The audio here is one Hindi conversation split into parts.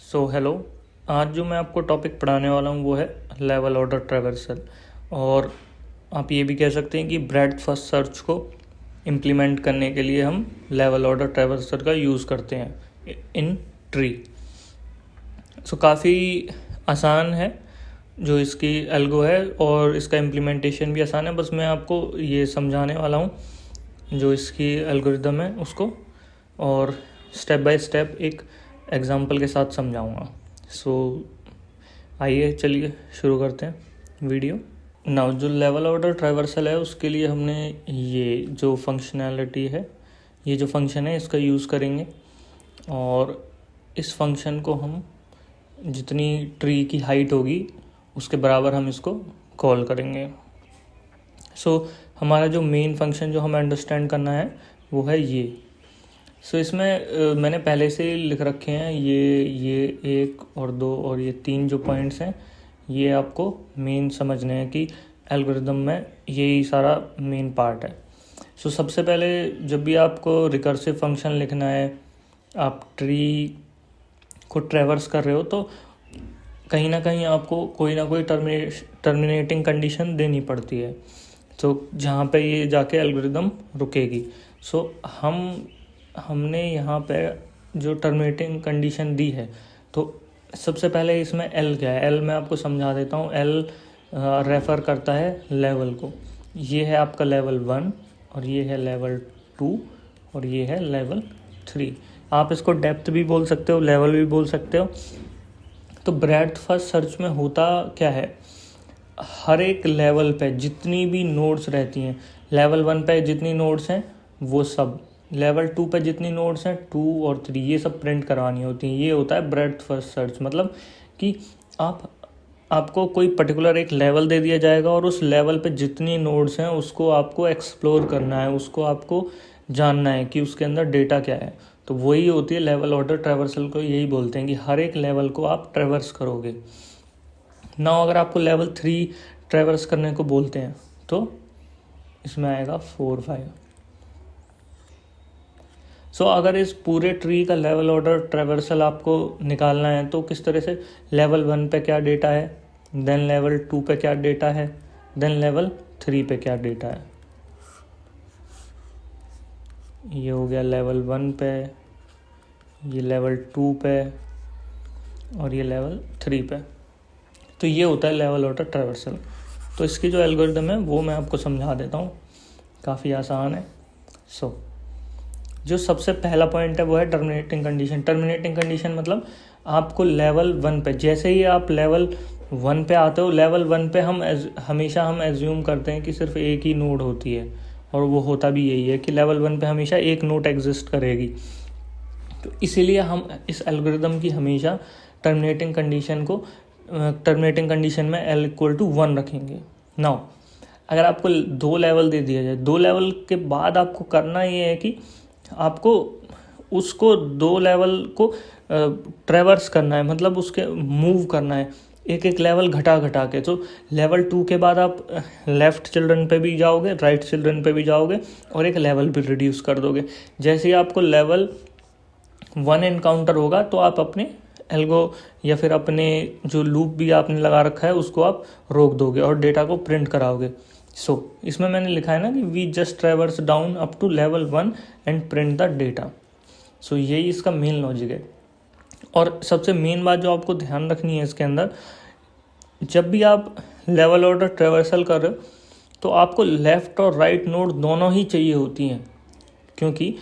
हेलो। आज जो मैं आपको टॉपिक पढ़ाने वाला हूँ वो है लेवल ऑर्डर ट्रैवर्सल, और आप ये भी कह सकते हैं कि ब्रेडथ फर्स्ट सर्च को इम्प्लीमेंट करने के लिए हम लेवल ऑर्डर ट्रैवर्सल का यूज़ करते हैं इन ट्री। काफ़ी आसान है जो इसकी एल्गो है, और इसका इम्प्लीमेंटेशन भी आसान है। बस मैं आपको ये समझाने वाला हूँ जो इसकी एल्गोरिदम है उसको, और स्टेप बाय स्टेप एक एग्जांपल के साथ समझाऊंगा। आइए चलिए शुरू करते हैं वीडियो। नाउ जो लेवल ऑर्डर ट्रैवर्सल है उसके लिए हमने ये जो फंक्शनैलिटी है, ये जो फंक्शन है इसका यूज़ करेंगे, और इस फंक्शन को हम जितनी ट्री की हाइट होगी उसके बराबर हम इसको कॉल करेंगे। हमारा जो मेन फंक्शन जो हमें अंडरस्टैंड करना है वो है ये। इसमें मैंने पहले से ही लिख रखे हैं ये 1 और 2 और ये 3 जो पॉइंट्स हैं, ये आपको मेन समझने हैं कि एल्गोरिदम में यही सारा मेन पार्ट है। सबसे पहले जब भी आपको रिकर्सिव फंक्शन लिखना है, आप ट्री को ट्रैवर्स कर रहे हो, तो कहीं ना कहीं आपको कोई ना कोई टर्मिनेटिंग कंडीशन देनी पड़ती है, तो जहाँ पे ये जाके एल्गोरिदम रुकेगी। हमने यहाँ पे जो टर्मिनेटिंग कंडीशन दी है, तो सबसे पहले इसमें एल क्या है। एल मैं आपको समझा देता हूँ। एल रेफ़र करता है लेवल को। ये है आपका लेवल 1, और ये है लेवल 2, और ये है लेवल 3। आप इसको डेप्थ भी बोल सकते हो, लेवल भी बोल सकते हो। तो ब्रेडथ फर्स्ट सर्च में होता क्या है, हर एक लेवल पे जितनी भी नोड्स रहती हैं, लेवल 1 पे जितनी नोड्स हैं वो सब, लेवल 2 पे जितनी नोड्स हैं 2 और 3, ये सब प्रिंट करवानी होती हैं। ये होता है ब्रेडथ फर्स्ट सर्च। मतलब कि आपको कोई पर्टिकुलर एक लेवल दे दिया जाएगा, और उस लेवल पे जितनी नोड्स हैं उसको आपको एक्सप्लोर करना है, उसको आपको जानना है कि उसके अंदर डेटा क्या है। तो वही होती है लेवल ऑर्डर ट्रैवर्सल को, यही बोलते हैं कि हर एक लेवल को आप ट्रैवर्स करोगे ना। अगर आपको लेवल 3 ट्रैवर्स करने को बोलते हैं तो इसमें आएगा 4, 5। अगर इस पूरे ट्री का लेवल ऑर्डर ट्रैवर्सल आपको निकालना है तो किस तरह से, लेवल 1 पे क्या डेटा है, देन लेवल 2 पे क्या डेटा है, देन लेवल 3 पे क्या डेटा है। ये हो गया लेवल 1 पे, ये लेवल 2 पे, और ये लेवल 3 पे। तो ये होता है लेवल ऑर्डर ट्रैवर्सल। तो इसकी जो एल्गोरिदम है वो मैं आपको समझा देता हूँ, काफ़ी आसान है। जो सबसे पहला पॉइंट है वो है टर्मिनेटिंग कंडीशन। टर्मिनेटिंग कंडीशन मतलब आपको लेवल 1 पे, जैसे ही आप लेवल 1 पे आते हो, लेवल 1 पे हमेशा हम एज्यूम करते हैं कि सिर्फ एक ही नोड होती है, और वो होता भी यही है कि लेवल 1 पे हमेशा एक नोड एग्जिस्ट करेगी। तो इसीलिए हम इस एल्गोरिदम की हमेशा टर्मिनेटिंग कंडीशन में L=1 रखेंगे। नाउ अगर आपको 2 लेवल दे दिया जाए, 2 लेवल के बाद आपको करना ये है कि आपको उसको 2 लेवल को ट्रैवर्स करना है, मतलब उसके मूव करना है एक एक लेवल घटा के। तो लेवल 2 के बाद आप लेफ़्ट चिल्ड्रन पे भी जाओगे, राइट चिल्ड्रन पे भी जाओगे, और एक लेवल भी रिड्यूस कर दोगे। जैसे ही आपको लेवल 1 एनकाउंटर होगा तो आप अपने एल्गो या फिर अपने जो लूप भी आपने लगा रखा है उसको आप रोक दोगे और डेटा को प्रिंट कराओगे। इसमें मैंने लिखा है ना कि we just traverse down up to level 1 and print the data. यही इसका मेन लॉजिक है। और सबसे मेन बात जो आपको ध्यान रखनी है इसके अंदर, जब भी आप लेवल ऑर्डर ट्रैवर्सल कर रहे हो तो आपको लेफ़्ट और राइट नोड दोनों ही चाहिए होती हैं, क्योंकि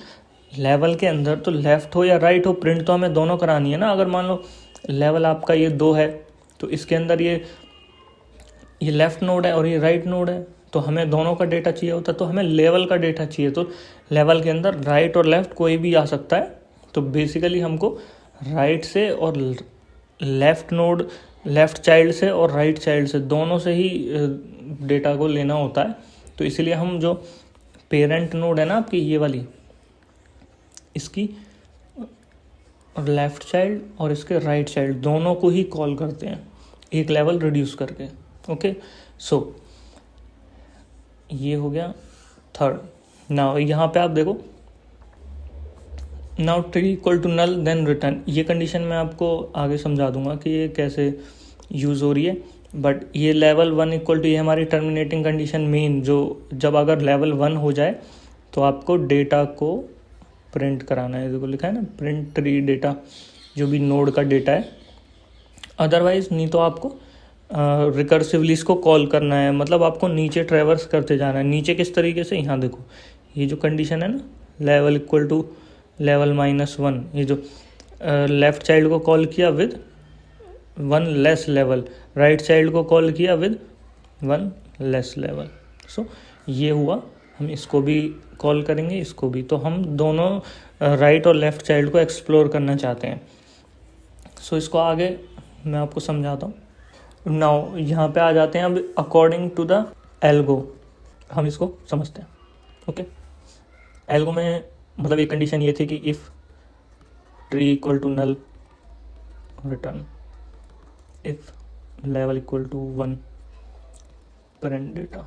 लेवल के अंदर तो लेफ़्ट हो या राइट हो, प्रिंट तो हमें दोनों करानी है ना। अगर मान लो लेवल आपका ये 2 है, तो इसके अंदर ये लेफ़्ट नोड है और ये राइट नोड है, तो हमें दोनों का डेटा चाहिए होता है। तो हमें लेवल का डेटा चाहिए, तो लेवल के अंदर राइट और लेफ़्ट कोई भी आ सकता है। तो बेसिकली हमको राइट से और लेफ़्ट नोड, लेफ़्ट चाइल्ड से और राइट चाइल्ड से, दोनों से ही डेटा को लेना होता है। तो इसीलिए हम जो पेरेंट नोड है ना आपकी ये वाली, इसकी लेफ़्ट चाइल्ड और इसके राइट चाइल्ड दोनों को ही कॉल करते हैं एक लेवल रिड्यूस करके। ओके, ये हो गया थर्ड। नाउ यहाँ पे आप देखो, now tree equal to null then return, ये कंडीशन मैं आपको आगे समझा दूंगा कि ये कैसे यूज़ हो रही है। बट ये लेवल 1 इक्वल टू, ये हमारी टर्मिनेटिंग कंडीशन मेन, जो जब अगर लेवल 1 हो जाए तो आपको डेटा को प्रिंट कराना है। देखो लिखा है ना, प्रिंट ट्री डेटा, जो भी नोड का डेटा है। अदरवाइज नहीं तो आपको रिकर्सिवली इसको कॉल करना है, मतलब आपको नीचे ट्रेवर्स करते जाना है। नीचे किस तरीके से, यहाँ देखो ये जो कंडीशन है ना, लेवल इक्वल टू लेवल -1, ये जो लेफ्ट चाइल्ड को कॉल किया with 1 less level, right child को कॉल किया विद 1 लेस लेवल। सो ये हुआ, हम इसको भी कॉल करेंगे, इसको भी। तो हम दोनों राइट और लेफ्ट चाइल्ड को एक्सप्लोर करना चाहते हैं। सो इसको आगे मैं आपको समझाता हूँ। नाउ यहाँ पे आ जाते हैं अब अकॉर्डिंग टू द एल्गो, हम इसको समझते हैं। ओके, एल्गो में मतलब एक कंडीशन ये थी कि if tree equal to null return, if level equal to 1 print data,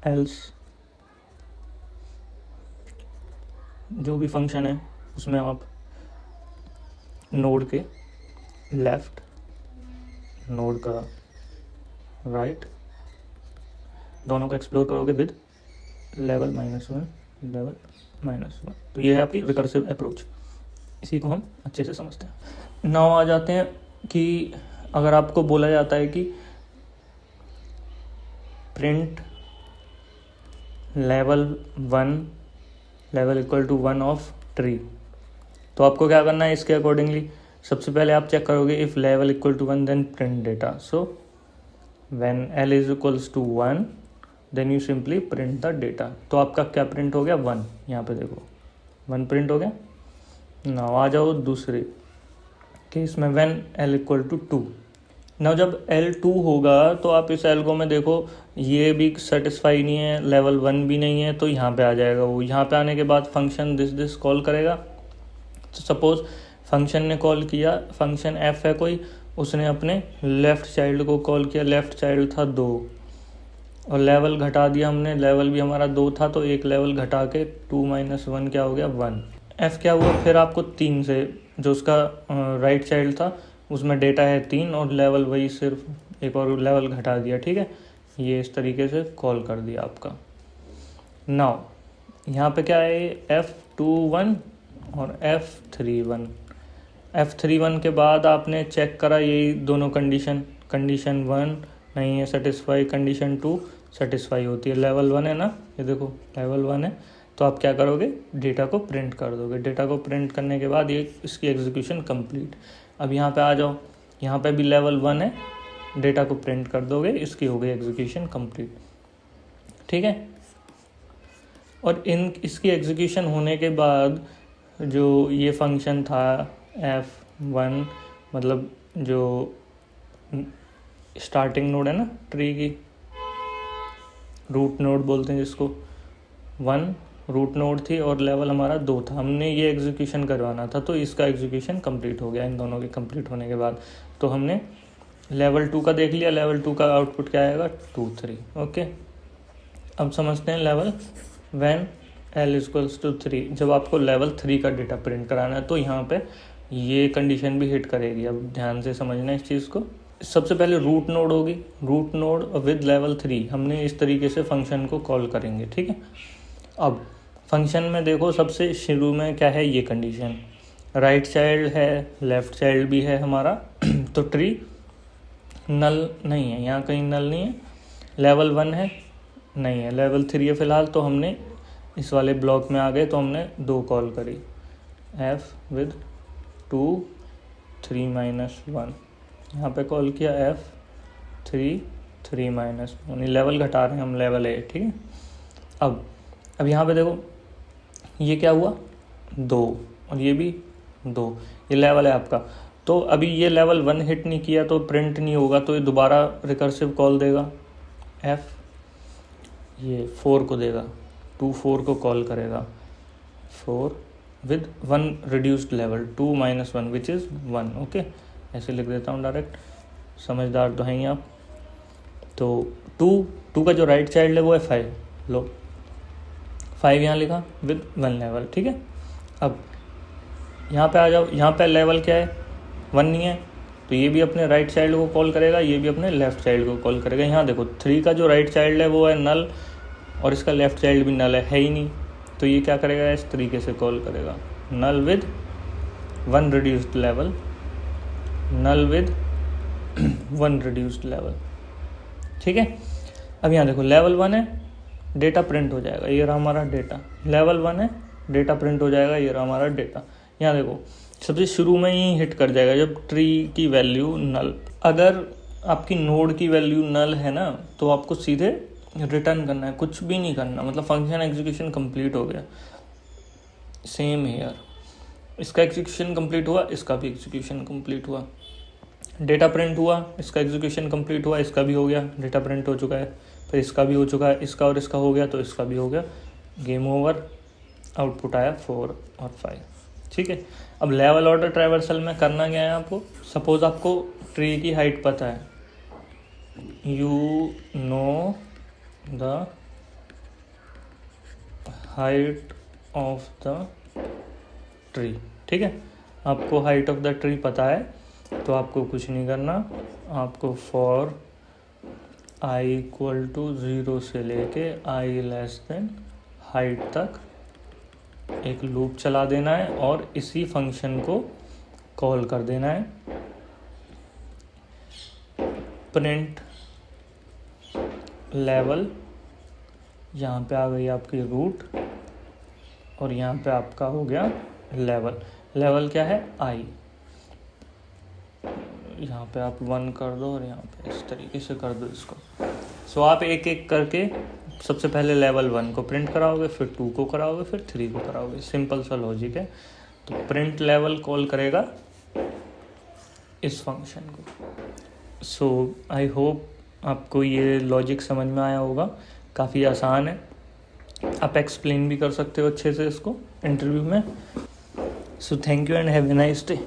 else जो भी फंक्शन है उसमें आप नोड के लेफ्ट, नोड का राइट, दोनों को एक्सप्लोर करोगे विद लेवल -1, लेवल -1। तो ये है आपकी रिकर्सिव अप्रोच, इसी को हम अच्छे से समझते हैं। नाउ आ जाते हैं कि अगर आपको बोला जाता है कि print level 1, level equal to 1 of tree, तो आपको क्या करना है इसके अकॉर्डिंगली। सबसे पहले आप चेक करोगे if level equal to 1 then print data. So when L is equals to 1 then you simply print the data. तो आपका क्या प्रिंट हो गया, 1। यहाँ पे देखो 1 प्रिंट हो गया। नाउ आ जाओ दूसरे केस में, when L equal to 2। Now जब एल 2 होगा तो आप इस एल्गो में देखो ये भी सेटिस्फाई नहीं है, लेवल 1 भी नहीं है, तो यहाँ पे आ जाएगा वो। यहाँ पे आने के बाद फंक्शन दिस कॉल करेगा। तो सपोज फंक्शन ने कॉल किया, फंक्शन एफ है कोई, उसने अपने लेफ़्ट चाइल्ड को कॉल किया, लेफ़्ट चाइल्ड था 2, और लेवल घटा दिया हमने, लेवल भी हमारा 2 था, तो एक लेवल घटा के 2 - 1 क्या हो गया, 1। एफ क्या हुआ, फिर आपको 3 से, जो उसका राइट चाइल्ड था उसमें डेटा है 3, और लेवल वही सिर्फ एक और लेवल घटा दिया। ठीक है, ये इस तरीके से कॉल कर दिया आपका। नाउ यहाँ पे क्या है, F21 और F31। F31 के बाद आपने चेक करा यही दोनों कंडीशन 1 नहीं है सेटिस्फाई, कंडीशन 2 सेटिस्फाई होती है। लेवल 1 है ना, ये देखो लेवल 1 है, तो आप क्या करोगे, डेटा को प्रिंट कर दोगे। डेटा को प्रिंट करने के बाद ये इसकी एग्जीक्यूशन कंप्लीट। अब यहाँ पे आ जाओ, यहाँ पे भी लेवल 1 है, डेटा को प्रिंट कर दोगे, इसकी हो गई एग्जीक्यूशन कंप्लीट। ठीक है, और इसकी एग्जीक्यूशन होने के बाद जो ये फंक्शन था F1, मतलब जो स्टार्टिंग नोड है ना ट्री की, रूट नोड बोलते हैं जिसको, 1 रूट नोड थी और लेवल हमारा 2 था, हमने ये एग्जीक्यूशन करवाना था, तो इसका एग्जीक्यूशन कंप्लीट हो गया। इन दोनों के कंप्लीट होने के बाद तो हमने लेवल 2 का देख लिया, लेवल 2 का आउटपुट क्या आएगा, 2 3। ओके, अब समझते हैं level when L equals to 3, जब आपको लेवल 3 का डेटा प्रिंट कराना है तो यहाँ पे ये कंडीशन भी हिट करेगी। अब ध्यान से समझना इस चीज़ को। सबसे पहले रूट नोड होगी, रूट नोड विद लेवल 3, हमने इस तरीके से फंक्शन को कॉल करेंगे। ठीक है, अब फंक्शन में देखो सबसे शुरू में क्या है, ये कंडीशन, राइट चाइल्ड है, लेफ्ट चाइल्ड भी है हमारा तो ट्री नल नहीं है, यहाँ कहीं नल नहीं है। लेवल 1 है, नहीं है, लेवल 3 है फ़िलहाल, तो हमने इस वाले ब्लॉक में आ गए, तो हमने 2 कॉल करी, एफ विद 2 3 - 1, यहाँ पे कॉल किया F3 3 - 1, लेवल घटा रहे हैं हम, लेवल 8। ठीक है, अब यहाँ पे देखो ये क्या हुआ, 2, और ये भी 2, ये लेवल है आपका। तो अभी ये लेवल 1 हिट नहीं किया तो प्रिंट नहीं होगा, तो ये दोबारा रिकर्सिव कॉल देगा, F ये 4 को देगा, 2 4 को कॉल करेगा, 4 with 1 reduced level, 2 - 1 which is 1। Okay, ऐसे लिख देता हूँ डायरेक्ट, समझदार तो हैं ही आप। तो 2 का जो राइट चाइल्ड है वो है 5, लो 5 यहाँ लिखा विद 1 लेवल। ठीक है, अब यहाँ पे आ जाओ, यहाँ पे लेवल क्या है, 1 नहीं है, तो ये भी अपने राइट चाइल्ड को कॉल करेगा, ये भी अपने लेफ्ट चाइल्ड को कॉल करेगा। यहाँ देखो 3 का जो राइट चाइल्ड है वो है नल, और इसका लेफ्ट चाइल्ड भी नल है ही नहीं, तो ये क्या करेगा, इस तरीके से कॉल करेगा, null with 1 reduced level, null with 1 reduced level. ठीक है, अब यहाँ देखो लेवल 1 है, डेटा प्रिंट हो जाएगा, ये रहा हमारा डेटा। लेवल 1 है, डेटा प्रिंट हो जाएगा, ये रहा हमारा डेटा। यहाँ देखो सबसे शुरू में ही हिट कर जाएगा जब ट्री की वैल्यू नल। अगर आपकी नोड की वैल्यू नल है ना, तो आपको सीधे रिटर्न करना है, कुछ भी नहीं करना, मतलब फंक्शन एग्जीक्यूशन कंप्लीट हो गया। सेम हेयर, इसका एग्जीक्यूशन कंप्लीट हुआ, इसका भी एग्जीक्यूशन कंप्लीट हुआ, डेटा प्रिंट हुआ, इसका एग्जीक्यूशन कंप्लीट हुआ, इसका भी हो गया, डेटा प्रिंट हो चुका है, फिर इसका भी हो चुका है, इसका और इसका हो गया, तो इसका भी हो गया, गेम ओवर। आउटपुट आया 4 और 5। ठीक है, अब लेवल ऑर्डर ट्रैवर्सल में करना क्या है आपको, सपोज आपको ट्री की हाइट पता है, you know the height of the tree. ठीक है, आपको हाइट ऑफ द ट्री पता है, तो आपको कुछ नहीं करना, आपको फॉर i इक्वल टू 0 से लेके i लेस देन हाइट तक एक लूप चला देना है, और इसी फंक्शन को कॉल कर देना है, प्रिंट लेवल। यहाँ पे आ गई आपकी रूट, और यहाँ पे आपका हो गया लेवल। लेवल क्या है, i। यहाँ पे आप 1 कर दो, और यहाँ पे इस तरीके से कर दो इसको। सो आप एक एक करके सबसे पहले लेवल 1 को प्रिंट कराओगे, फिर 2 को कराओगे, फिर 3 को कराओगे। सिंपल सा लॉजिक है। तो प्रिंट लेवल कॉल करेगा इस फंक्शन को। सो आई होप आपको ये लॉजिक समझ में आया होगा, काफ़ी आसान है, आप एक्सप्लेन भी कर सकते हो अच्छे से इसको इंटरव्यू में। So thank you and have a nice day.